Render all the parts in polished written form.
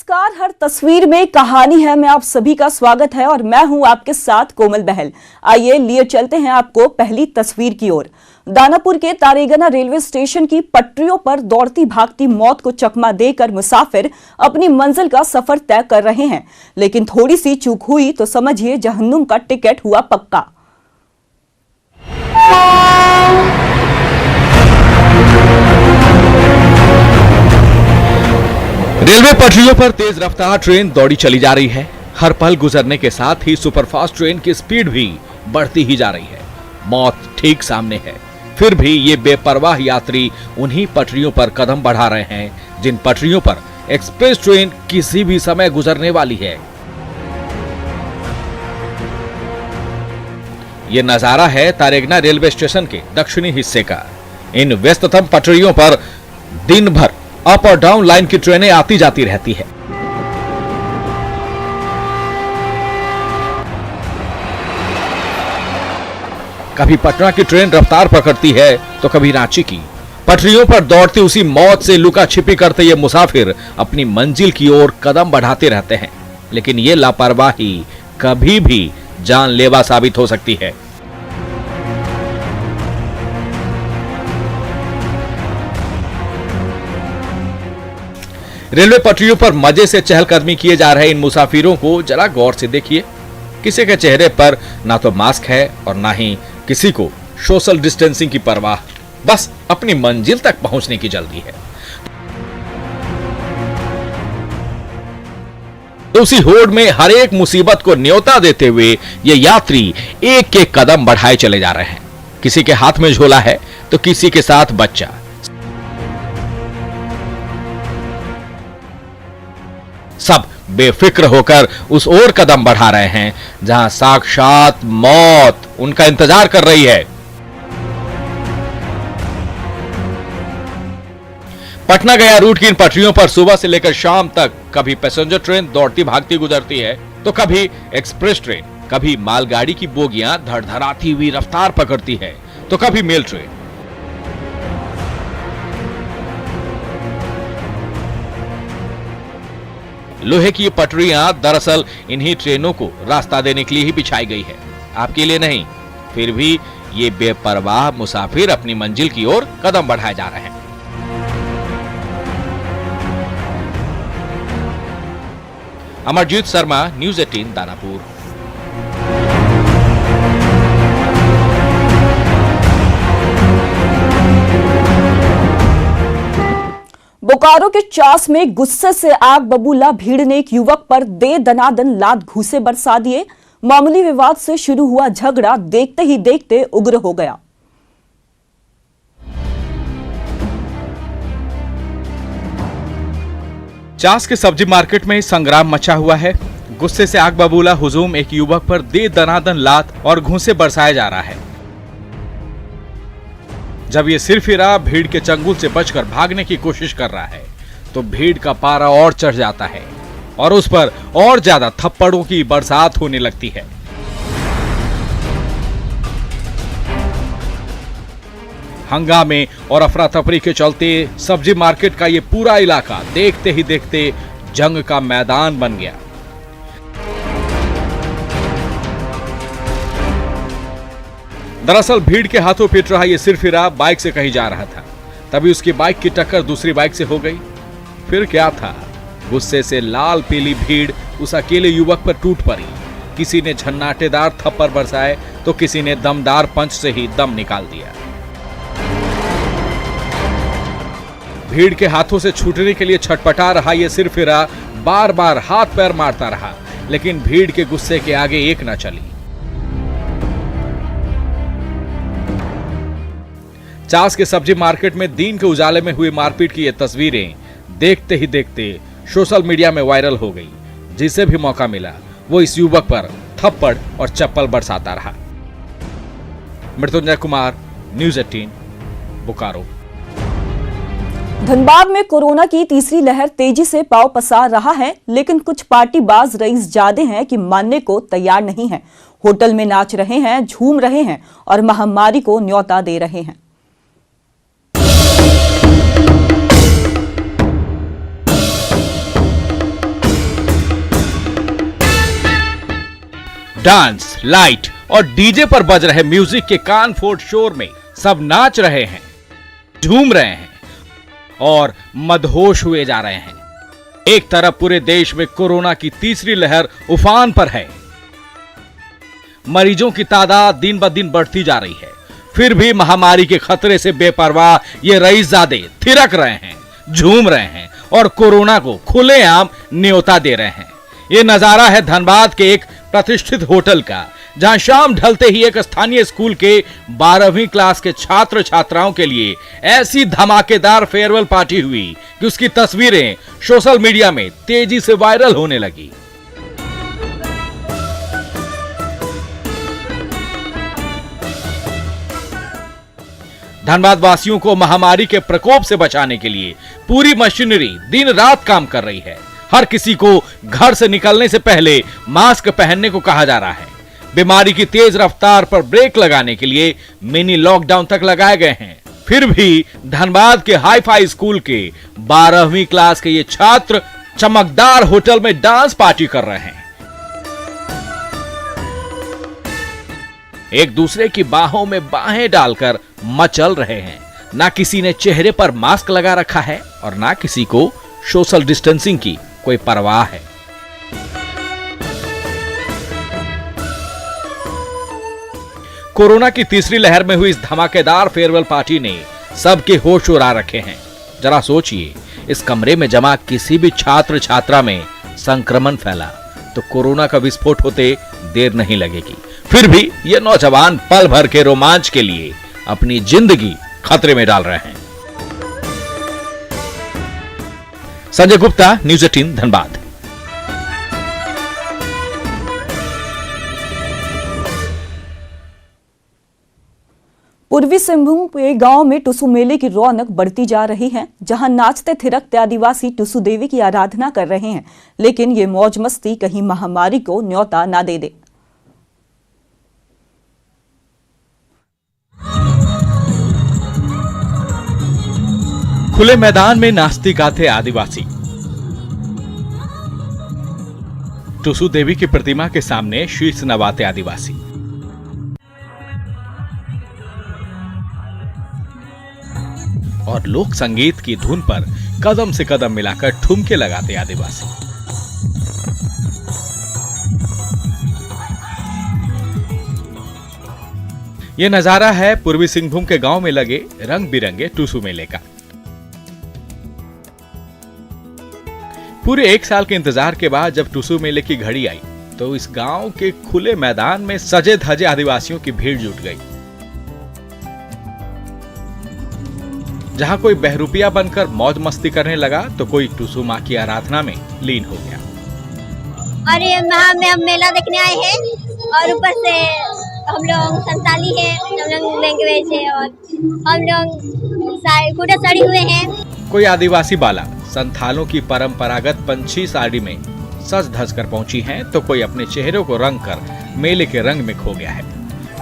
नमस्कार। हर तस्वीर में कहानी है में आप सभी का स्वागत है और मैं हूं आपके साथ कोमल बहल। आइए लिए चलते हैं आपको पहली तस्वीर की ओर। दानापुर के तारेगना रेलवे स्टेशन की पटरियों पर दौड़ती भागती मौत को चकमा देकर मुसाफिर अपनी मंजिल का सफर तय कर रहे हैं, लेकिन थोड़ी सी चूक हुई तो समझिए जहन्नुम का टिकट हुआ पक्का। रेलवे पटरियों पर तेज रफ्तार ट्रेन दौड़ी चली जा रही है। हर पल गुजरने के साथ ही सुपरफास्ट ट्रेन की स्पीड भी बढ़ती ही जा रही है। मौत ठीक सामने है, फिर भी ये बेपरवाह यात्री उन्हीं पटरियों पर कदम बढ़ा रहे हैं जिन पटरियों पर एक्सप्रेस ट्रेन किसी भी समय गुजरने वाली है। ये नजारा है तारेगना रेलवे स्टेशन के दक्षिणी हिस्से का। इन व्यस्ततम पटरियों पर दिन भर अप और डाउन लाइन की ट्रेनें आती जाती रहती है। कभी पटना की ट्रेन रफ्तार पकड़ती है तो कभी रांची की। पटरियों पर दौड़ती उसी मौत से लुका छिपी करते ये मुसाफिर अपनी मंजिल की ओर कदम बढ़ाते रहते हैं, लेकिन ये लापरवाही कभी भी जानलेवा साबित हो सकती है। रेलवे पटरियों पर मजे से चहलकदमी किए जा रहे इन मुसाफिरों को जरा गौर से देखिए। किसी के चेहरे पर ना तो मास्क है और ना ही किसी को सोशल डिस्टेंसिंग की परवाह, बस अपनी मंजिल तक पहुंचने की जल्दी है। तो उसी होड़ में हर एक मुसीबत को न्योता देते हुए ये यात्री एक एक कदम बढ़ाए चले जा रहे हैं। किसी के हाथ में झोला है तो किसी के साथ बच्चा। सब बेफिक्र होकर उस ओर कदम बढ़ा रहे हैं जहां साक्षात मौत उनका इंतजार कर रही है। पटना गया रूट की इन पटरियों पर सुबह से लेकर शाम तक कभी पैसेंजर ट्रेन दौड़ती भागती गुजरती है तो कभी एक्सप्रेस ट्रेन, कभी मालगाड़ी की बोगियां धड़धड़ाती हुई रफ्तार पकड़ती है तो कभी मेल ट्रेन। लोहे की पटरियां दरअसल इन्हीं ट्रेनों को रास्ता देने के लिए ही बिछाई गई है, आपके लिए नहीं। फिर भी ये बेपरवाह मुसाफिर अपनी मंजिल की ओर कदम बढ़ाए जा रहे हैं। अमरजीत शर्मा, न्यूज़ 18 दानापुर। बोकारो के चास में गुस्से से आग बबूला भीड़ ने एक युवक पर दे दनादन लात घूंसे बरसा दिए। मामूली विवाद से शुरू हुआ झगड़ा देखते ही देखते उग्र हो गया। चास के सब्जी मार्केट में संग्राम मचा हुआ है। गुस्से से आग बबूला हुजूम एक युवक पर दे दनादन लात और घूंसे बरसाया जा रहा है। जब ये सिरफिरा भीड़ के चंगुल से बचकर भागने की कोशिश कर रहा है तो भीड़ का पारा और चढ़ जाता है और उस पर और ज्यादा थप्पड़ों की बरसात होने लगती है। हंगामे और अफरा तफरी के चलते सब्जी मार्केट का ये पूरा इलाका देखते ही देखते जंग का मैदान बन गया। दरअसल भीड़ के हाथों पिट रहा ये सिरफिरा बाइक से कहीं जा रहा था, तभी उसकी बाइक की टक्कर दूसरी बाइक से हो गई। फिर क्या था, गुस्से से लाल पीली भीड़ उस अकेले युवक पर टूट पड़ी। किसी ने झन्नाटेदार थप्पड़ बरसाए तो किसी ने दमदार पंच से ही दम निकाल दिया। भीड़ के हाथों से छूटने के लिए छटपटा रहा ये सिरफिरा बार बार हाथ पैर मारता रहा, लेकिन भीड़ के गुस्से के आगे एक न चली। चास के सब्जी मार्केट में दिन के उजाले में हुई मारपीट की ये तस्वीरें देखते ही देखते सोशल मीडिया में वायरल हो गई। जिसे भी मौका मिला वो इस युवक पर थप्पड़ और चप्पल बरसाता रहा। मृत्युंजय कुमार, न्यूज़ 18 बोकारो। धनबाद में कोरोना की तीसरी लहर तेजी से पांव पसार रहा है, लेकिन कुछ पार्टीबाज रईस ज्यादा हैं कि मानने को तैयार नहीं हैं। होटल में नाच रहे हैं, झूम रहे हैं और महामारी को न्योता दे रहे हैं। डांस, लाइट और डीजे पर बज रहे म्यूजिक के कान फोड़ शोर में सब नाच रहे हैं, झूम रहे हैं और मदहोश हुए जा रहे हैं। एक तरफ पूरे देश में कोरोना की तीसरी लहर उफान पर है, मरीजों की तादाद दिन ब दिन बढ़ती जा रही है, फिर भी महामारी के खतरे से बेपरवाह ये रईसजादे थिरक रहे हैं, झूम रहे हैं और कोरोना को खुलेआम न्योता दे रहे हैं। ये नजारा है धनबाद के एक प्रतिष्ठित होटल का, जहां शाम ढलते ही एक स्थानीय स्कूल के 12वीं क्लास के छात्र छात्राओं के लिए ऐसी धमाकेदार फेयरवेल पार्टी हुई कि उसकी तस्वीरें सोशल मीडिया में तेजी से वायरल होने लगी। धनबाद वासियों को महामारी के प्रकोप से बचाने के लिए पूरी मशीनरी दिन रात काम कर रही है। हर किसी को घर से निकलने से पहले मास्क पहनने को कहा जा रहा है। बीमारी की तेज रफ्तार पर ब्रेक लगाने के लिए मिनी लॉकडाउन तक लगाए गए हैं। फिर भी धनबाद के हाई-फाई स्कूल के 12वीं क्लास के ये छात्र चमकदार होटल में डांस पार्टी कर रहे हैं। एक दूसरे की बाहों में बाहें डालकर मचल रहे हैं। ना किसी ने चेहरे पर मास्क लगा रखा है और ना किसी को सोशल डिस्टेंसिंग की कोई परवाह है। कोरोना की तीसरी लहर में हुई इस धमाकेदार फेयरवेल पार्टी ने सबके होश उड़ा रखे हैं। जरा सोचिए, इस कमरे में जमा किसी भी छात्र छात्रा में संक्रमण फैला तो कोरोना का विस्फोट होते देर नहीं लगेगी। फिर भी ये नौजवान पल भर के रोमांच के लिए अपनी जिंदगी खतरे में डाल रहे हैं। संजय गुप्ता, न्यूज़ 18 धनबाद। पूर्वी सिंहभूम के गांव में टुसु मेले की रौनक बढ़ती जा रही है, जहां नाचते थिरकते आदिवासी टुसु देवी की आराधना कर रहे हैं। लेकिन ये मौज मस्ती कहीं महामारी को न्योता ना दे दे। खुले मैदान में नाचती गाते आदिवासी टुसु देवी की प्रतिमा के सामने शीश नवाते आदिवासी। और लोक संगीत की धुन पर कदम से कदम मिलाकर ठुमके लगाते आदिवासी। यह नजारा है पूर्वी सिंहभूम के गांव में लगे रंग बिरंगे टुसु मेले का। पूरे 1 साल के इंतजार के बाद जब टुसु मेले की घड़ी आई तो इस गांव के खुले मैदान में सजे धजे आदिवासियों की भीड़ जुट गई। जहां कोई बहरूपिया बनकर मौज मस्ती करने लगा तो कोई टुसु मां की आराधना में लीन हो गया। अरे में हम मेला देखने आए हैं और ऊपर से हम लोग संताली है, हम लोग लैंग्वेज है और हम लोग कुटा साड़ी हुए हैं। कोई आदिवासी बाला संथालों की परंपरागत पंछी साड़ी में सज धज कर पहुंची हैं तो कोई अपने चेहरे को रंग कर मेले के रंग में खो गया है।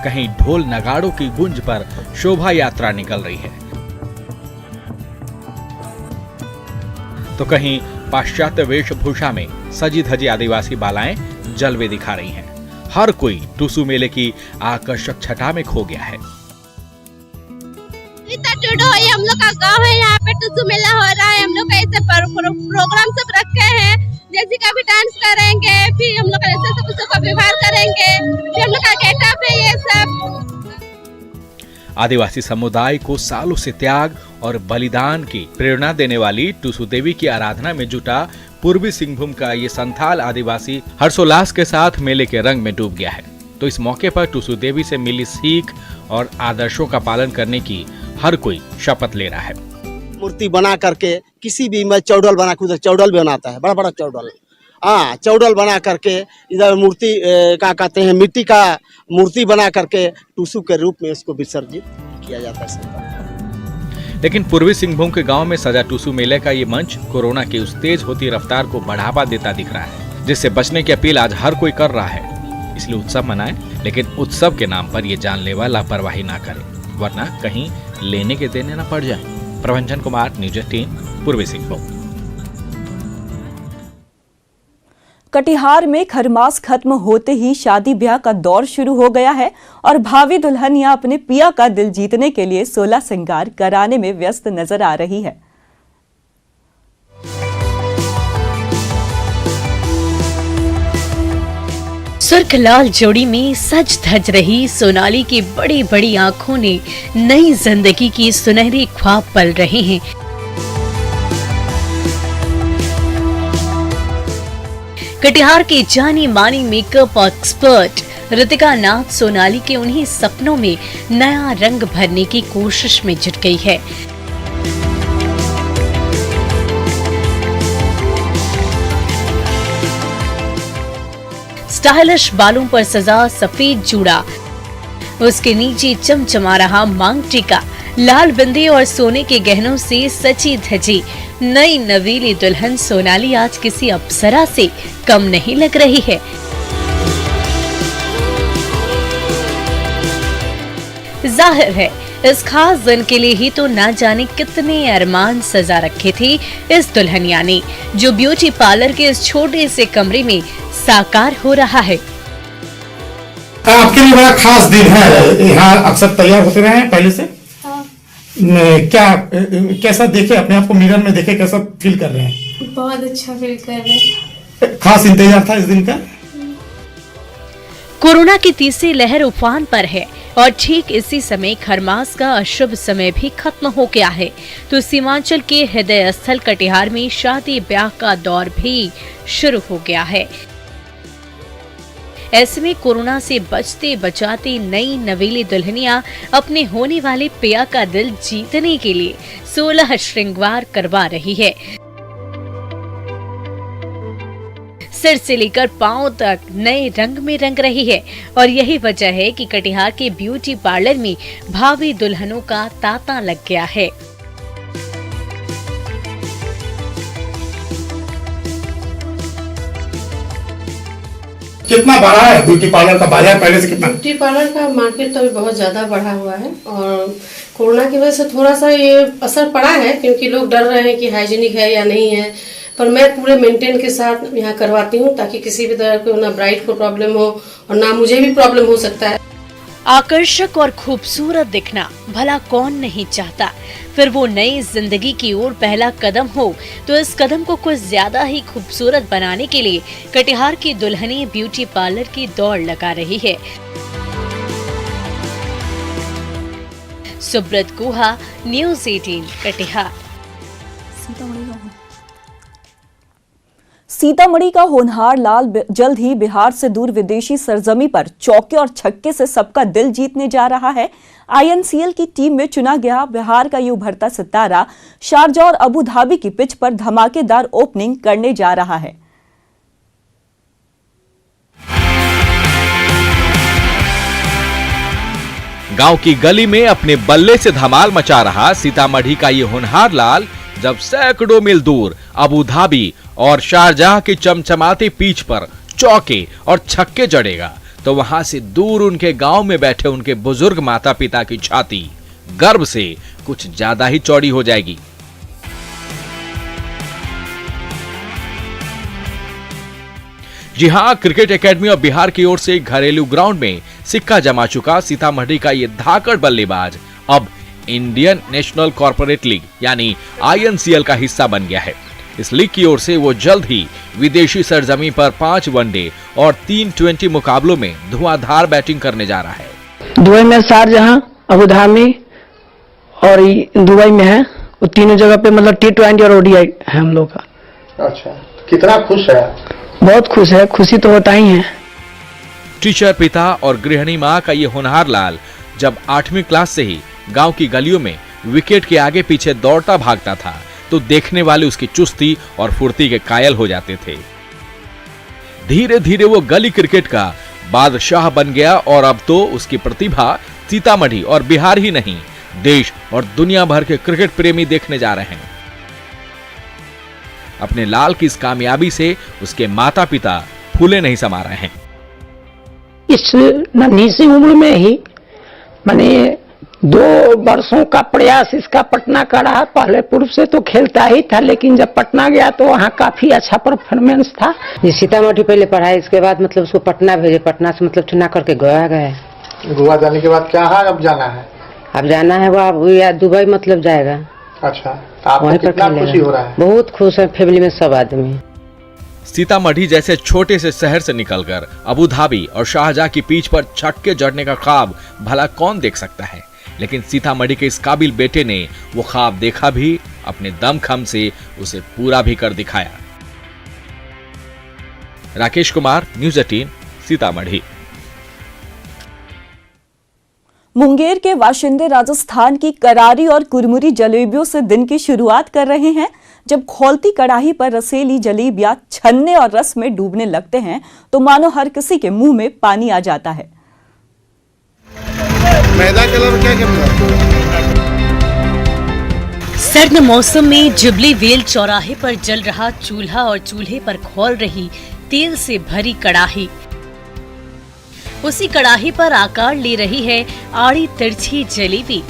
कहीं ढोल नगाड़ों की गूंज पर शोभा यात्रा निकल रही है तो कहीं पाश्चात्य वेशभूषा में सजी धजी आदिवासी बालाएं जलवे दिखा रही हैं। हर कोई टुसु मेले की आकर्षक छटा में खो गया है। हम लोग का गांव है, यहाँ पे टुसु मेला हो रहा है। हम लोग ऐसे प्रोग्राम सब रखे हैं, जैसे कभी डांस करेंगे, फिर हम लोग ऐसे टुसु का व्यवहार करेंगे, फिर हम लोग का गेटअप है ये सब। आदिवासी समुदाय को सालों से त्याग और बलिदान की प्रेरणा देने वाली टुसु देवी की आराधना में जुटा पूर्वी सिंहभूम का ये संथाल आदिवासी हर्षोल्लास के साथ मेले के रंग में डूब गया है। तो इस मौके पर टुसु देवी से मिली सीख और आदर्शों का पालन करने की हर कोई शपथ ले रहा है। मूर्ति बना करके किसी भी में चौडल बना के, उधर चौडल बनाता है, बड़ा बड़ा चौडल, हाँ चौडल बना करके इधर मूर्ति क्या कहते हैं, मिट्टी का मूर्ति बना करके टुसु के रूप में इसको विसर्जित किया जाता है। लेकिन पूर्वी सिंहभूम के गांव में सजा टुसु मेले का ये मंच कोरोना की उस तेज होती रफ्तार को बढ़ावा देता दिख रहा है, जिससे बचने की अपील आज हर कोई कर रहा है। इसलिए उत्सव मनाएं, लेकिन उत्सव के नाम पर ये जानलेवा लापरवाही ना करें, वरना कहीं लेने के देने ना पड़ जाए। प्रभंजन कुमार, न्यूज़ 18 पूर्वी सिंहभूम। कटिहार में खरमास खत्म होते ही शादी ब्याह का दौर शुरू हो गया है और भावी दुल्हनिया अपने पिया का दिल जीतने के लिए 16 श्रृंगार कराने में व्यस्त नजर आ रही है। सुर्ख लाल जोड़ी में सज धज रही सोनाली की बड़ी बड़ी आंखों ने नई जिंदगी की सुनहरी ख्वाब पल रहे हैं। कटिहार के जानी मानी मेकअप एक्सपर्ट ऋतिका नाथ सोनाली के उन्हीं सपनों में नया रंग भरने की कोशिश में जुट गई है। स्टाइलिश बालों पर सजा सफेद जूड़ा, उसके नीचे चमचमा रहा मांग टीका, लाल बिंदी और सोने के गहनों से सची धजी नई नवीली दुल्हन सोनाली आज किसी अप्सरा से कम नहीं लग रही है। जाहिर है इस खास दिन के लिए ही तो ना जाने कितने अरमान सजा रखे थे इस दुल्हनिया ने, जो ब्यूटी पार्लर के इस छोटे से कमरे में साकार हो रहा है। आपके लिए बड़ा खास दिन है, यहाँ अक्सर तैयार होते रहे हैं पहले से। क्या कैसा देखे अपने आप को मिरर में देखे, कैसा फील कर रहे हैं? बहुत अच्छा फील कर रहे हैं। खास इंतजार था इस दिन का। कोरोना की तीसरी लहर उफान पर है और ठीक इसी समय खरमास का अशुभ समय भी खत्म हो गया है, तो सीमांचल के हृदय स्थल कटिहार में शादी ब्याह का दौर भी शुरू हो गया है। ऐसे में कोरोना से बचते बचाते नई नवेली दुल्हनिया अपने होने वाले पिया का दिल जीतने के लिए 16 श्रृंगार करवा रही है। सिर से लेकर पांव तक नए रंग में रंग रही है और यही वजह है कि कटिहार के ब्यूटी पार्लर में भावी दुल्हनों का तांता लग गया है। कितना बढ़ा है ब्यूटी पार्लर का बाजार पहले से? कितना ब्यूटी पार्लर का मार्केट तो अभी बहुत ज्यादा बढ़ा हुआ है और कोरोना की वजह से थोड़ा सा ये असर पड़ा है, क्योंकि लोग डर रहे हैं कि हाइजीनिक है या नहीं है। पर मैं पूरे मेंटेन के साथ यहाँ करवाती हूँ ताकि किसी भी तरह को ना ब्राइड को प्रॉब्लम हो और ना मुझे भी प्रॉब्लम हो सकता है। आकर्षक और खूबसूरत दिखना भला कौन नहीं चाहता, फिर वो नई जिंदगी की ओर पहला कदम हो तो इस कदम को कुछ ज्यादा ही खूबसूरत बनाने के लिए कटिहार की दुल्हनी ब्यूटी पार्लर की दौड़ लगा रही है। सुब्रत गुहा, न्यूज़ 18 कटिहार। सीतामढ़ी का होनहार लाल जल्द ही बिहार से दूर विदेशी सरजमी पर चौके और छक्के से सबका दिल जीतने जा रहा है। आईएनसीएल की टीम में चुना गया बिहार का ये उभरता सितारा शारजाह और अबू धाबी की पिच पर धमाकेदार ओपनिंग करने जा रहा है। गांव की गली में अपने बल्ले से धमाल मचा रहा सीतामढ़ी का ये होनहार लाल जब सैकड़ों मील दूर अबू धाबी और शारजाह की चमचमाती पिच पर चौके और छक्के जड़ेगा तो वहां से दूर उनके गांव में बैठे उनके बुजुर्ग माता पिता की छाती गर्व से कुछ ज्यादा ही चौड़ी हो जाएगी। जी हां, क्रिकेट एकेडमी ऑफ बिहार की ओर से घरेलू ग्राउंड में सिक्का जमा चुका सीतामढ़ी का ये धाकड़ बल्लेबाज अब इंडियन नेशनल कॉर्पोरेट लीग यानी आईएनसीएल का हिस्सा बन गया है। इस लीग की ओर से वो जल्द ही विदेशी सरजमी पर 5 वनडे और 3 20 मुकाबलों में धुआंधार बैटिंग करने जा रहा है। दुबई में शारजाह, अबू धाबी और दुबई में है, वो तीनों जगह पे मतलब T20 और ODI है हम लोग का। अच्छा, कितना खुश है? बहुत खुश है, खुशी तो होता ही है। टीचर पिता और गृहिणी माँ का ये होनहार लाल जब 8वीं क्लास से ही गांव की गलियों में विकेट के आगे पीछे दौड़ता भागता था तो देखने वाले उसकी चुस्ती और फुर्ती के कायल हो जाते थे। धीरे धीरे वो गली क्रिकेट का बादशाह बन गया और अब तो उसकी प्रतिभा सीतामढ़ी और बिहार ही नहीं देश और दुनिया भर के क्रिकेट प्रेमी देखने जा रहे हैं। अपने लाल की इस कामयाबी से उसके माता पिता फूले नहीं समा रहे हैं। इस नन्ही सी उम्र में ही मैंने 2 वर्षों का प्रयास इसका पटना का रहा। पहले पूर्व से तो खेलता ही था, लेकिन जब पटना गया तो वहाँ काफी अच्छा परफॉर्मेंस था। जी सीतामढ़ी पहले पढ़ाई, इसके बाद मतलब उसको पटना भेजे, पटना से मतलब चुना करके गोवा गए। गोवा जाने के बाद क्या है, अब जाना है? अब जाना है वो या दुबई मतलब जाएगा। अच्छा, तो आपको कितना खुशी हो रहा है? बहुत खुश है, फैमिली में सब आदमी। सीतामढ़ी जैसे छोटे से शहर से निकलकर अबू धाबी और शारजाह की पीच पर छक्के जड़ने का ख्वाब भला कौन देख सकता है, लेकिन सीतामढ़ी के इस काबिल बेटे ने वो ख्वाब देखा भी, अपने दमखम से उसे पूरा भी कर दिखाया। राकेश कुमार, न्यूज़ 18, सीतामढ़ी। मुंगेर के बाशिंदे राजस्थान की करारी और कुरमुरी जलेबियों से दिन की शुरुआत कर रहे हैं। जब खौलती कड़ाही पर रसेली जलेबियां छन्ने और रस में डूबने लगते हैं तो मानो हर किसी के मुंह में पानी आ जाता है। मैदा कलर क्या सर्द मौसम में जुबली वेल चौराहे पर जल रहा चूल्हा और चूल्हे पर खौल रही तेल से भरी कड़ाही, उसी कड़ाही पर आकार ले रही है आड़ी तिरछी जलेबी।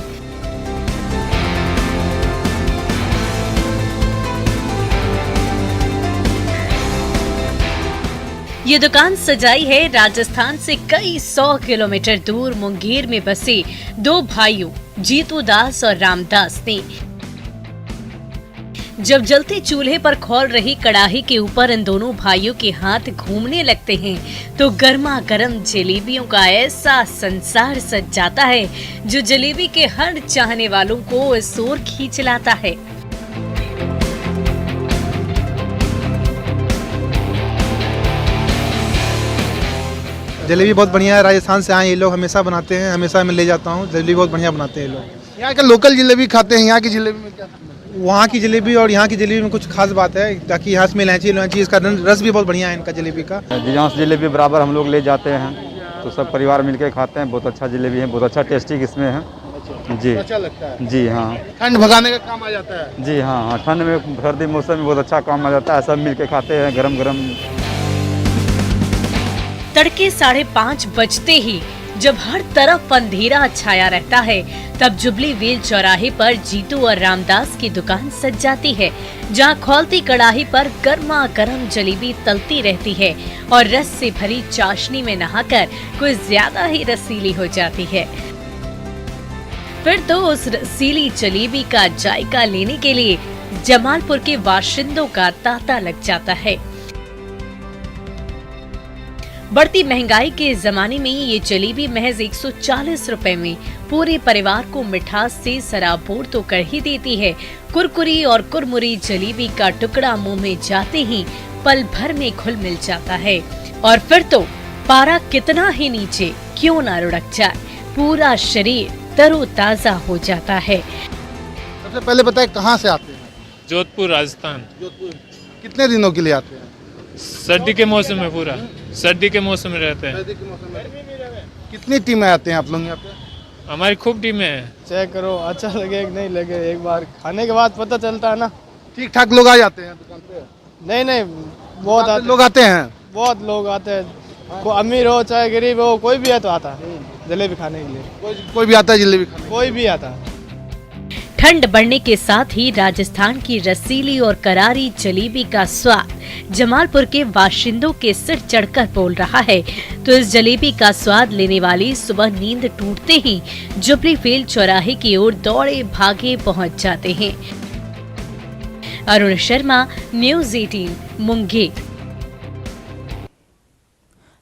ये दुकान सजाई है राजस्थान से कई 100 किलोमीटर दूर मुंगेर में बसे 2 भाइयों जीतू दास और रामदास ने। जब जलते चूल्हे पर खौल रही कड़ाही के ऊपर इन दोनों भाइयों के हाथ घूमने लगते हैं तो गर्मा गर्म जलेबियों का ऐसा संसार सज जाता है जो जलेबी के हर चाहने वालों को इस ओर खींच लाता है। जलेबी बहुत बढ़िया है, राजस्थान से आए ये लोग, हमेशा बनाते हैं, हमेशा मैं ले जाता हूँ। जलेबी बहुत बढ़िया बनाते हैं ये लोग। यहाँ का लोकल जलेबी खाते हैं, यहाँ की जलेबी में क्या, वहाँ की जलेबी और यहाँ की जलेबी में कुछ खास बात है, ताकि यहाँ में इलायची इसका रस भी बहुत बढ़िया है इनका जलेबी का। अधिकांश जलेबी बराबर हम लोग ले जाते हैं, तो सब परिवार मिलकर खाते हैं। बहुत अच्छा जलेबी है, बहुत अच्छा टेस्टी इसमें है जी। अच्छा लगता है जी हाँ, ठंड भगाने का काम आ जाता है। जी हाँ, ठंड में सर्दी मौसम में बहुत अच्छा काम आ जाता है। सब मिलकर खाते हैं गरम गरम। तड़के 5:30 बजते ही जब हर तरफ अंधेरा छाया रहता है तब जुबली वेल चौराहे पर जीतू और रामदास की दुकान सज जाती है, जहां खौलती कड़ाही पर गर्मा गर्म जलेबी तलती रहती है और रस से भरी चाशनी में नहाकर कुछ ज्यादा ही रसीली हो जाती है। फिर तो उस रसीली जलेबी का जायका लेने के लिए जमालपुर के बाशिंदों का तांता लग जाता है। बढ़ती महंगाई के जमाने में ये जलेबी महज 140 रुपए में पूरे परिवार को मिठास से सराबोर तो कर ही देती है। कुरकुरी और कुरमुरी जलेबी का टुकड़ा मुंह में जाते ही पल भर में घुल मिल जाता है और फिर तो पारा कितना ही नीचे क्यों ना लुढ़क जाए, पूरा शरीर तरोताजा हो जाता है। सबसे पहले बताए कहाँ से आते हैं? जोधपुर, राजस्थान। जोधपुर। कितने दिनों के लिए आते हैं? सर्दी के मौसम में, पूरा सर्दी के मौसम में रहते हैं। सर्दी के मौसम में कितनी टीमें आते हैं आप लोग यहाँ पे? हमारी खूब टीमें हैं। चेक करो अच्छा लगे कि नहीं लगे, एक बार खाने के बाद पता चलता है ना। ठीक ठाक लोग आ जाते हैं दुकान पे? नहीं बहुत लोग आते हैं, बहुत लोग आते हैं। कोई अमीर हो चाहे गरीब हो, कोई भी है तो आता है जलेबी खाने के लिए। कोई भी आता है जलेबी खाने? कोई भी आता है। ठंड बढ़ने के साथ ही राजस्थान की रसीली और करारी जलेबी का स्वाद जमालपुर के बाशिंदों के सिर चढ़कर बोल रहा है। तो इस जलेबी का स्वाद लेने वाले सुबह नींद टूटते ही जुबली वेल चौराहे की ओर दौड़े भागे पहुंच जाते हैं। अरुण शर्मा, न्यूज़ 18, मुंगेर।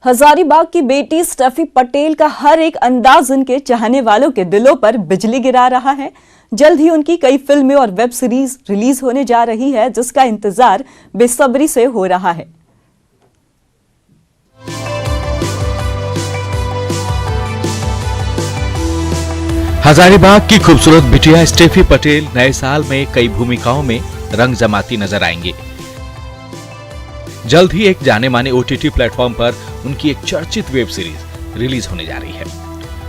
हजारीबाग की बेटी स्टेफी पटेल का हर एक अंदाज उनके चाहने वालों के दिलों पर बिजली गिरा रहा है। जल्द ही उनकी कई फिल्में और वेब सीरीज रिलीज होने जा रही है, जिसका इंतजार बेसब्री से हो रहा है। हजारीबाग की खूबसूरत बिटिया स्टेफी पटेल नए साल में कई भूमिकाओं में रंग जमाती नजर आएंगी। जल्द ही एक जाने माने OTT प्लेटफॉर्म पर उनकी एक चर्चित वेब सीरीज रिलीज होने जा रही है।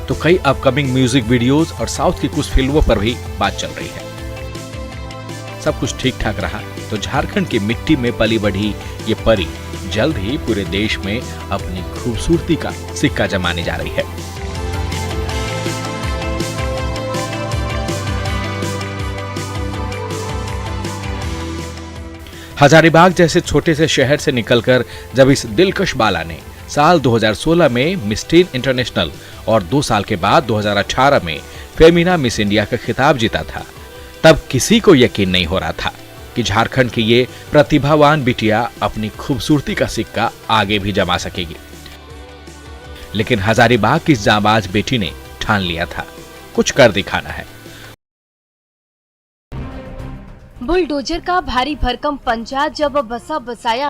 तो कई अपकमिंग म्यूजिक वीडियोस और साउथ की कुछ फिल्मों पर भी बात चल रही है। सब कुछ ठीक ठाक रहा तो झारखंड की मिट्टी में पली बढ़ी ये परी जल्द ही पूरे देश में अपनी खूबसूरती का सिक्का जमाने जा रही है। हजारीबाग जैसे छोटे से शहर से निकलकर जब इस दिलकश बाला ने साल 2016 में मिस टीन इंटरनेशनल और 2 साल के बाद 2018 में फेमिना मिस इंडिया का खिताब जीता था, तब किसी को यकीन नहीं हो रहा था कि झारखंड की ये प्रतिभावान बिटिया अपनी खूबसूरती का सिक्का आगे भी जमा सकेगी। लेकिन हजारीबाग की इस जांबाज बेटी ने ठान लिया था, कुछ कर दिखाना है। बुलडोजर का भारी भरकम पंजा जब बसा बसाया